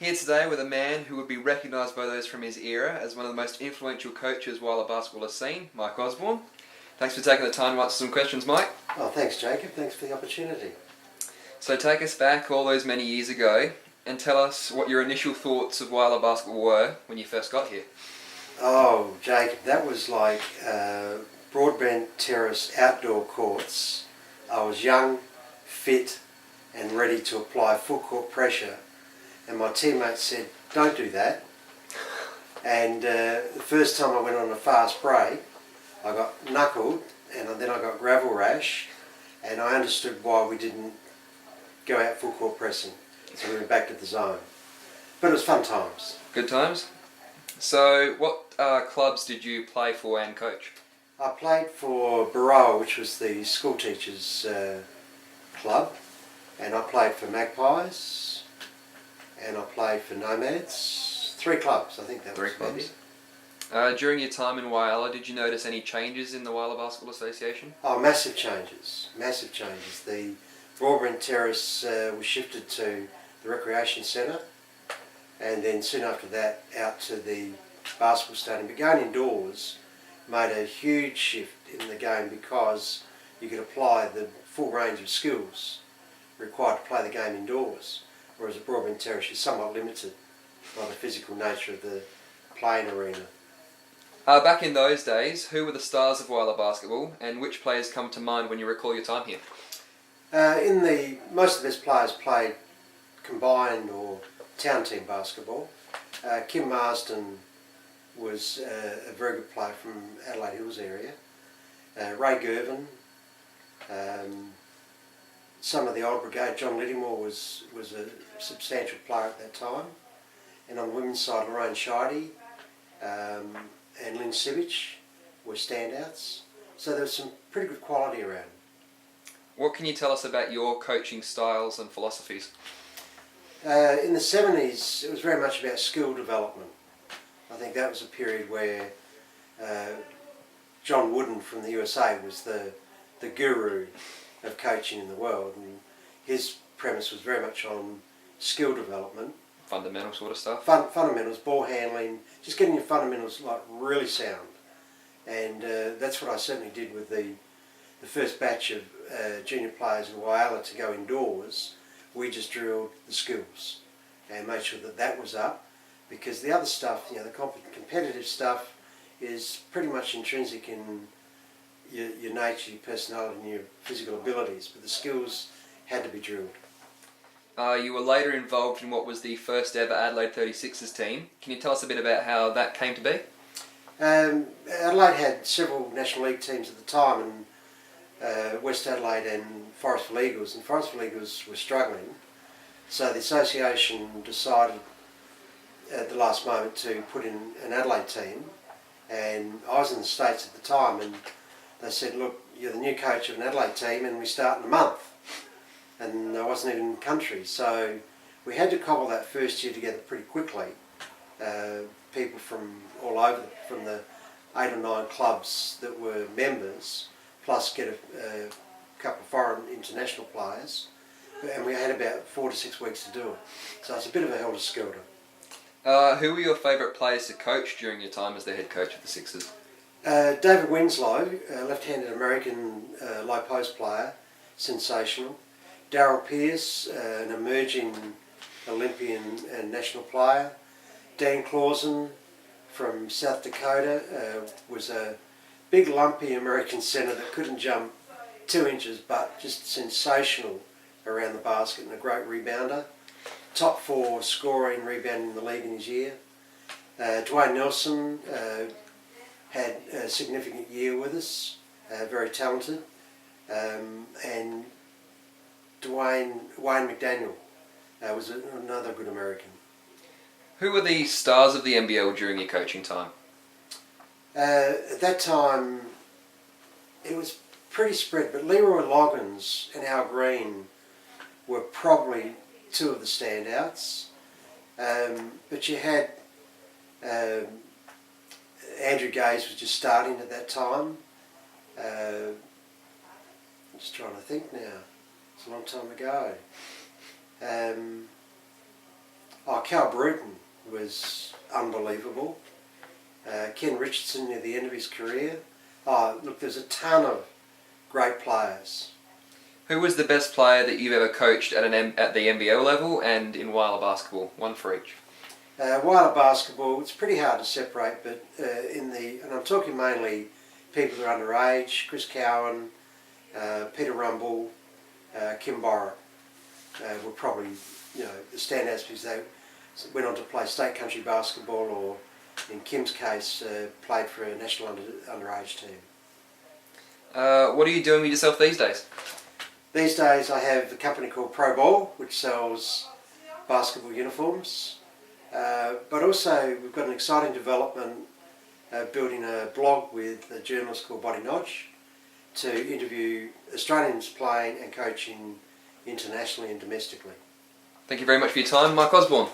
Here today with a man who would be recognised by those from his era as one of the most influential coaches Whyalla basketball has seen, Mike Osborne. Thanks for taking the time to answer some questions, Mike. Oh, thanks, Jacob. Thanks for the opportunity. So take us back all those many years ago and tell us what your initial thoughts of Whyalla basketball were when you first got here. Oh, Jacob, that was like Broadbent Terrace outdoor courts. I was young, fit and ready to apply full court pressure, and my teammates said, don't do that. And the first time I went on a fast break, I got knuckled and then I got gravel rash, and I understood why we didn't go out full court pressing. So we went back to the zone. But it was fun times. Good times. So what clubs did you play for and coach? I played for Baroa, which was the school teachers club, and I played for Magpies, and I played for Nomads. 3 clubs, I think that was maybe. During your time in Whyalla, did you notice any changes in the Whyalla Basketball Association? Oh, massive changes, massive changes. The Broadbent Terrace was shifted to the recreation centre, and then soon after that out to the basketball stadium. But going indoors made a huge shift in the game because you could apply the full range of skills required to play the game indoors, whereas at Broadbent Terrace you're somewhat limited by the physical nature of the playing arena. Back in those days, who were the stars of Whyalla basketball, and which players come to mind when you recall your time here? Most of the best players played combined or town team basketball. Kim Marsden was a very good player from Adelaide Hills area. Ray Gervin, some of the old brigade. John Littymore was a substantial player at that time. And on the women's side, Lorraine Scheide and Lynn Sivich were standouts. So there was some pretty good quality around. What can you tell us about your coaching styles and philosophies? In the 70s, it was very much about skill development. I think that was a period where John Wooden from the USA was the guru of coaching in the world, and his premise was very much on skill development. Fundamental sort of stuff? Fundamentals, ball handling, just getting your fundamentals like really sound. And that's what I certainly did with the first batch of junior players in Whyalla to go indoors. We just drilled the skills and made sure that that was up, because the other stuff, the competitive stuff, is pretty much intrinsic in your nature, your personality and your physical abilities, but the skills had to be drilled. You were later involved in what was the first ever Adelaide 36ers team. Can you tell us a bit about how that came to be? Adelaide had several National League teams at the time, and West Adelaide and Forestville Eagles, and Forestville Eagles were struggling, so the association decided at the last moment to put in an Adelaide team, and I was in the States at the time, and they said, look, you're the new coach of an Adelaide team and we start in a month, and I wasn't even in the country, so we had to cobble that first year together pretty quickly. People from all over, from the 8 or 9 clubs that were members, plus get a couple of foreign international players, and we had about 4 to 6 weeks to do it. So it's a bit of a helter-skelter. Who were your favourite players to coach during your time as the head coach of the Sixers? David Winslow, left-handed American low post player, sensational. Darryl Pearce, an emerging Olympian and national player. Dan Clausen from South Dakota was a big lumpy American centre that couldn't jump 2 inches, but just sensational around the basket and a great rebounder. Top 4 scoring, rebounding in the league in his year. Dwayne Nelson had a significant year with us, very talented. And Wayne McDaniel was another good American. Who were the stars of the NBL during your coaching time? At that time, it was pretty spread, but Leroy Loggins and Al Green were probably 2 of the standouts. But you had Andrew Gaze was just starting at that time. I'm just trying to think now. It's a long time ago. Cal Bruton was unbelievable. Ken Richardson near the end of his career. Look, there's a ton of great players. Who was the best player that you've ever coached at at the NBL level and in Weiler basketball? One for each. Weiler basketball, it's pretty hard to separate, but and I'm talking mainly people that are underage, Chris Cowan, Peter Rumble, Kim Borra were probably, the standouts because they went on to play state country basketball or, in Kim's case, played for a national underage team. What are you doing with yourself these days? These days I have a company called Pro Ball, which sells basketball uniforms. But also we've got an exciting development building a blog with a journalist called Bonnie Nodge to interview Australians playing and coaching internationally and domestically. Thank you very much for your time, Mike Osborne.